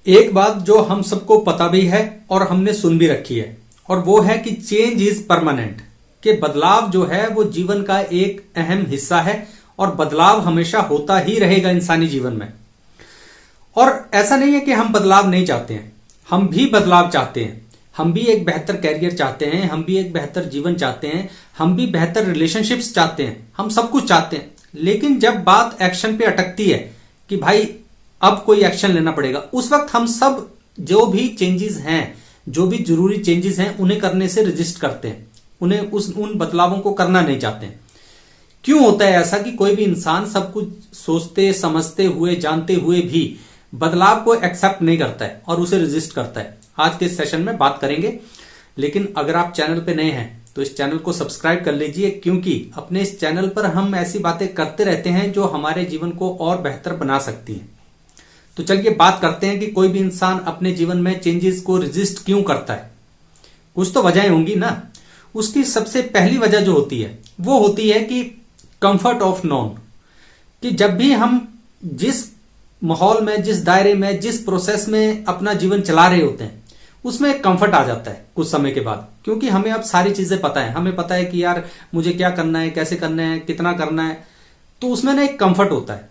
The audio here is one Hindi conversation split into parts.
एक बात जो हम सबको पता भी है और हमने सुन भी रखी है, और वो है कि चेंज इज परमानेंट, कि बदलाव जो है वो जीवन का एक अहम हिस्सा है और बदलाव हमेशा होता ही रहेगा इंसानी जीवन में। और ऐसा नहीं है कि हम बदलाव नहीं चाहते हैं, हम भी बदलाव चाहते हैं, हम भी एक बेहतर कैरियर चाहते हैं, हम भी एक बेहतर जीवन चाहते हैं, हम भी बेहतर रिलेशनशिप्स चाहते हैं, हम सब कुछ चाहते हैं। लेकिन जब बात एक्शन पे अटकती है कि भाई अब कोई एक्शन लेना पड़ेगा, उस वक्त हम सब जो भी चेंजेस हैं, जो भी जरूरी चेंजेस हैं, उन्हें करने से रजिस्ट करते हैं, उन्हें उन बदलावों को करना नहीं चाहते हैं। क्यों होता है ऐसा कि कोई भी इंसान सब कुछ सोचते समझते हुए जानते हुए भी बदलाव को एक्सेप्ट नहीं करता है और उसे रजिस्ट करता है? आज के इस सेशन में बात करेंगे। लेकिन अगर आप चैनल पे नए हैं तो इस चैनल को सब्सक्राइब कर लीजिए, क्योंकि अपने इस चैनल पर हम ऐसी बातें करते रहते हैं जो हमारे जीवन को और बेहतर बना सकती हैं। तो चलिए बात करते हैं कि कोई भी इंसान अपने जीवन में चेंजेस को रेजिस्ट क्यों करता है। कुछ तो वजहें होंगी ना। उसकी सबसे पहली वजह जो होती है वो होती है कि कंफर्ट ऑफ नोन, कि जब भी हम जिस माहौल में, जिस दायरे में, जिस प्रोसेस में अपना जीवन चला रहे होते हैं उसमें एक कंफर्ट आ जाता है कुछ समय के बाद, क्योंकि हमें अब सारी चीजें पता है। हमें पता है कि यार मुझे क्या करना है, कैसे करना है, कितना करना है, तो उसमें ना एक कंफर्ट होता है।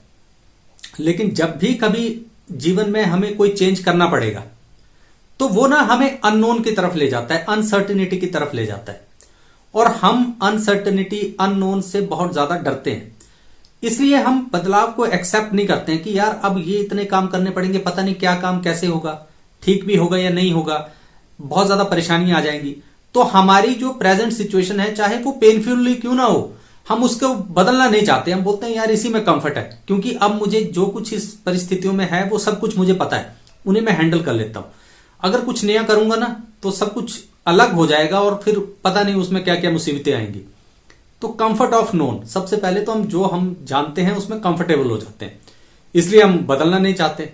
लेकिन जब भी कभी जीवन में हमें कोई चेंज करना पड़ेगा तो वो ना हमें अननोन की तरफ ले जाता है, अनसर्टेनिटी की तरफ ले जाता है, और हम अनसर्टेनिटी, अननोन से बहुत ज्यादा डरते हैं। इसलिए हम बदलाव को एक्सेप्ट नहीं करते हैं कि यार अब ये इतने काम करने पड़ेंगे, पता नहीं क्या काम कैसे होगा, ठीक भी होगा या नहीं होगा, बहुत ज्यादा परेशानियां आ जाएंगी। तो हमारी जो प्रेजेंट सिचुएशन है, चाहे वो पेनफुली क्यों ना हो, हम उसको बदलना नहीं चाहते। हम बोलते हैं यार इसी में कंफर्ट है, क्योंकि अब मुझे जो कुछ इस परिस्थितियों में है वो सब कुछ मुझे पता है, उन्हें मैं हैंडल कर लेता हूं। अगर कुछ नया करूंगा ना तो सब कुछ अलग हो जाएगा और फिर पता नहीं उसमें क्या क्या मुसीबतें आएंगी। तो कंफर्ट ऑफ नोन, सबसे पहले तो हम जो हम जानते हैं उसमें कंफर्टेबल हो जाते हैं, इसलिए हम बदलना नहीं चाहते।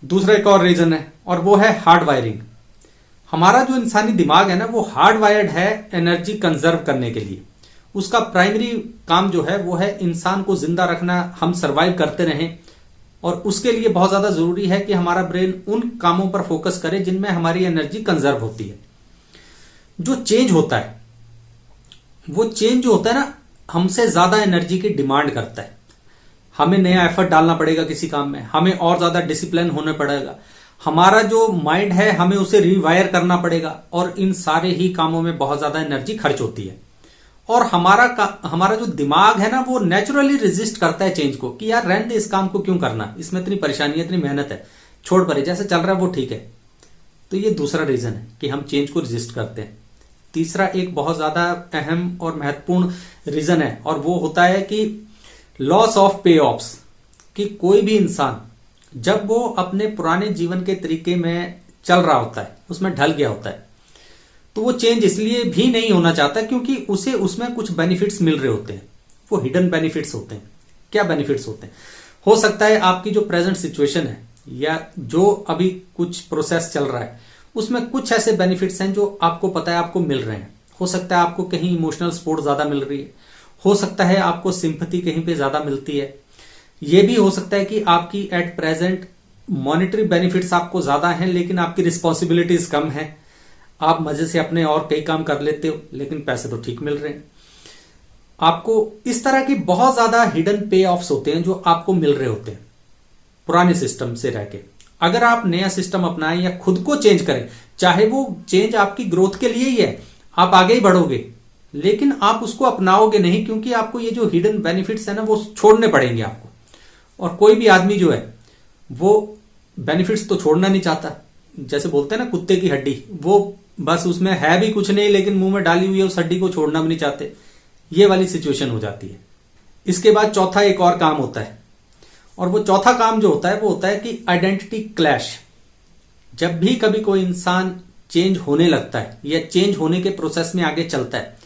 दूसरा एक और रीजन है और वो है हार्ड वायरिंग। हमारा जो इंसानी दिमाग है ना वो हार्ड वायर्ड है एनर्जी कंजर्व करने के लिए। उसका प्राइमरी काम जो है वो है इंसान को जिंदा रखना, हम सरवाइव करते रहें, और उसके लिए बहुत ज्यादा जरूरी है कि हमारा ब्रेन उन कामों पर फोकस करे जिनमें हमारी एनर्जी कंजर्व होती है। जो चेंज होता है, वो चेंज जो होता है ना हमसे ज्यादा एनर्जी की डिमांड करता है। हमें नया एफर्ट डालना पड़ेगा किसी काम में, हमें और ज्यादा डिसिप्लिन होना पड़ेगा, हमारा जो माइंड है हमें उसे रिवायर करना पड़ेगा, और इन सारे ही कामों में बहुत ज्यादा एनर्जी खर्च होती है। और हमारा जो दिमाग है ना वो नेचुरली रेजिस्ट करता है चेंज को, कि यार रहने दे, इस काम को क्यों करना, इसमें इतनी परेशानी है, इतनी मेहनत है, छोड़ परे, जैसे चल रहा है वो ठीक है। तो ये दूसरा रीजन है कि हम चेंज को रेजिस्ट करते हैं। तीसरा एक बहुत ज्यादा अहम और महत्वपूर्ण रीजन है और वो होता है कि लॉस ऑफ पे ऑफ्स, कि कोई भी इंसान जब वो अपने पुराने जीवन के तरीके में चल रहा होता है, उसमें ढल गया होता है, तो वो चेंज इसलिए भी नहीं होना चाहता क्योंकि उसे उसमें कुछ बेनिफिट्स मिल रहे होते हैं, वो हिडन बेनिफिट्स होते हैं। क्या बेनिफिट्स होते हैं? हो सकता है आपकी जो प्रेजेंट सिचुएशन है या जो अभी कुछ प्रोसेस चल रहा है उसमें कुछ ऐसे बेनिफिट्स हैं जो आपको पता है आपको मिल रहे हैं। हो सकता है आपको कहीं इमोशनल सपोर्ट ज्यादा मिल रही है, हो सकता है आपको सिंपैथी कहीं पे ज्यादा मिलती है, ये भी हो सकता है कि आपकी एट प्रेजेंट मॉनेटरी बेनिफिट्स आपको ज्यादा हैं लेकिन आपकी रिस्पॉन्सिबिलिटीज कम है, आप मजे से अपने और कई काम कर लेते हो लेकिन पैसे तो ठीक मिल रहे हैं आपको। इस तरह की बहुत ज्यादा हिडन पे ऑफ्स होते हैं जो आपको मिल रहे होते हैं पुराने सिस्टम से रह के। अगर आप नया सिस्टम अपनाएं या खुद को चेंज करें, चाहे वो चेंज आपकी ग्रोथ के लिए ही है, आप आगे ही बढ़ोगे, लेकिन आप उसको अपनाओगे नहीं क्योंकि आपको ये जो हिडन बेनिफिट्स है ना वो छोड़ने पड़ेंगे आपको। और कोई भी आदमी जो है वो बेनिफिट्स तो छोड़ना नहीं चाहता। जैसे बोलते हैं ना कुत्ते की हड्डी, वो बस उसमें है भी कुछ नहीं लेकिन मुंह में डाली हुई है, उस हड्डी को छोड़ना भी नहीं चाहते। ये वाली सिचुएशन हो जाती है। इसके बाद चौथा एक और काम होता है, और वो चौथा काम जो होता है वो होता है कि आइडेंटिटी क्लैश। जब भी कभी कोई इंसान चेंज होने लगता है या चेंज होने के प्रोसेस में आगे चलता है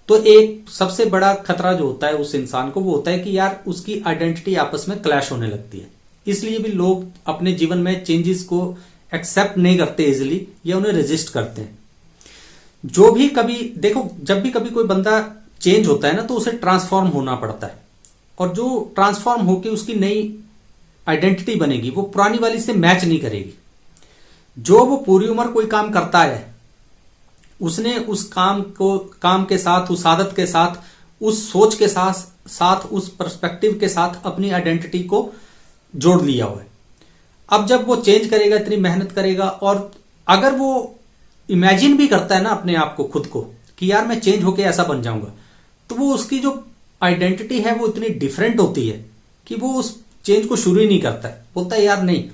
तो एक सबसे बड़ा खतरा जो होता है उस इंसान को वो होता है कि यार उसकी आइडेंटिटी आपस में क्लैश होने लगती है। इसलिए भी लोग अपने जीवन में चेंजेस को एक्सेप्ट नहीं करते इजिली या उन्हें रेजिस्ट करते हैं। जो भी कभी देखो, जब भी कभी कोई बंदा चेंज होता है ना तो उसे ट्रांसफॉर्म होना पड़ता है, और जो ट्रांसफॉर्म होके उसकी नई आइडेंटिटी बनेगी वो पुरानी वाली से मैच नहीं करेगी। जो वो पूरी उम्र कोई काम करता है, उसने उस काम के साथ, उस आदत के साथ, उस सोच के साथ, उस पर्सपेक्टिव के साथ अपनी आइडेंटिटी को जोड़ लिया हुआ है। अब जब वो चेंज करेगा, इतनी मेहनत करेगा, और अगर वो इमेजिन भी करता है ना अपने आप को, खुद को, कि यार मैं चेंज होके ऐसा बन जाऊंगा, तो वो उसकी जो आइडेंटिटी है वो इतनी डिफरेंट होती है कि वो उस चेंज को शुरू ही नहीं करता है। बोलता है यार नहीं,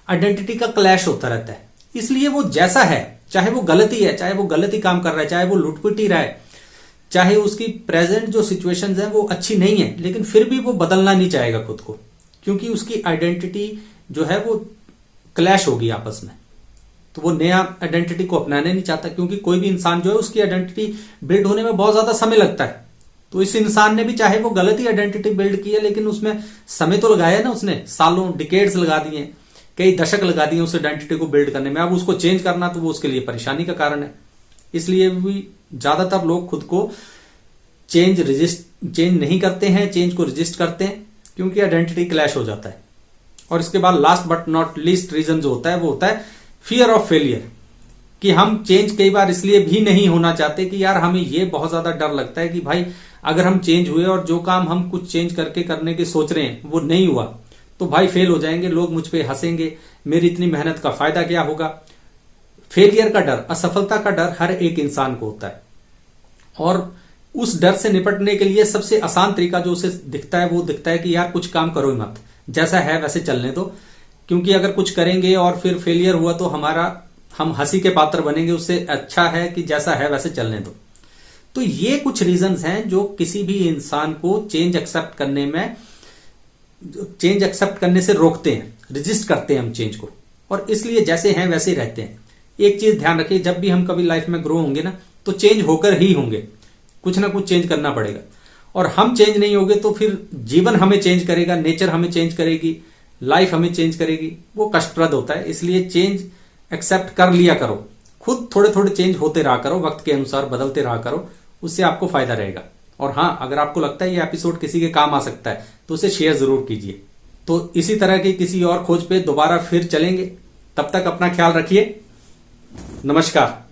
आइडेंटिटी का क्लैश होता रहता है। इसलिए वो जैसा है, चाहे वो गलती है, चाहे वो गलत ही काम कर रहा है, चाहे वो लुटपुट ही रहा है, चाहे उसकी प्रेजेंट जो सिचुएशंस हैं वो अच्छी नहीं है, लेकिन फिर भी वो बदलना नहीं चाहेगा खुद को, क्योंकि उसकी आइडेंटिटी जो है वो क्लैश होगी आपस में। तो वो नया आइडेंटिटी को अपनाने नहीं चाहता, क्योंकि कोई भी इंसान जो है उसकी आइडेंटिटी बिल्ड होने में बहुत ज्यादा समय लगता है। तो इस इंसान ने भी, चाहे वो गलत ही आइडेंटिटी बिल्ड की है, लेकिन उसमें समय तो लगाया ना, उसने सालों, डिकेड्स लगा दिए, कई दशक लगा दिए उस आइडेंटिटी को बिल्ड करने में। अब उसको चेंज करना तो वो उसके लिए परेशानी का कारण है। इसलिए भी ज्यादातर लोग खुद को चेंज नहीं करते हैं, चेंज को रेजिस्ट करते हैं, क्योंकि आइडेंटिटी क्लैश हो जाता है। और इसके बाद last but not least reason जो होता है वो होता है फियर ऑफ फेलियर, कि हम चेंज कई बार इसलिए भी नहीं होना चाहते कि यार हमें ये बहुत ज्यादा डर लगता है कि भाई अगर हम चेंज हुए और जो काम हम कुछ चेंज करके करने की सोच रहे हैं वो नहीं हुआ, तो भाई फेल हो जाएंगे, लोग मुझ पे हंसेंगे, मेरी इतनी मेहनत का फायदा क्या होगा। फेलियर का डर, असफलता का डर हर एक इंसान को होता है, और उस डर से निपटने के लिए सबसे आसान तरीका जो उसे दिखता है वो दिखता है कि यार कुछ काम करो ही मत, जैसा है वैसे चलने दो, क्योंकि अगर कुछ करेंगे और फिर फेलियर हुआ तो हम हंसी के पात्र बनेंगे, उससे अच्छा है कि जैसा है वैसे चलने दो। तो ये कुछ रीजंस हैं जो किसी भी इंसान को चेंज एक्सेप्ट करने से रोकते हैं, रेजिस्ट करते हैं हम चेंज को, और इसलिए जैसे हैं वैसे ही रहते हैं। एक चीज ध्यान रखिए, जब भी हम कभी लाइफ में ग्रो होंगे ना, तो चेंज होकर ही होंगे, कुछ ना कुछ चेंज करना पड़ेगा, और हम चेंज नहीं होंगे तो फिर जीवन हमें चेंज करेगा, नेचर हमें चेंज करेगी, लाइफ हमें चेंज करेगी, वो कष्टप्रद होता है। इसलिए चेंज एक्सेप्ट कर लिया करो, खुद थोड़े थोड़े चेंज होते रहा करो, वक्त के अनुसार बदलते रहा करो, उससे आपको फायदा रहेगा। और हाँ, अगर आपको लगता है ये एपिसोड किसी के काम आ सकता है तो उसे शेयर जरूर कीजिए। तो इसी तरह की किसी और खोज पे दोबारा फिर चलेंगे, तब तक अपना ख्याल रखिए। नमस्कार।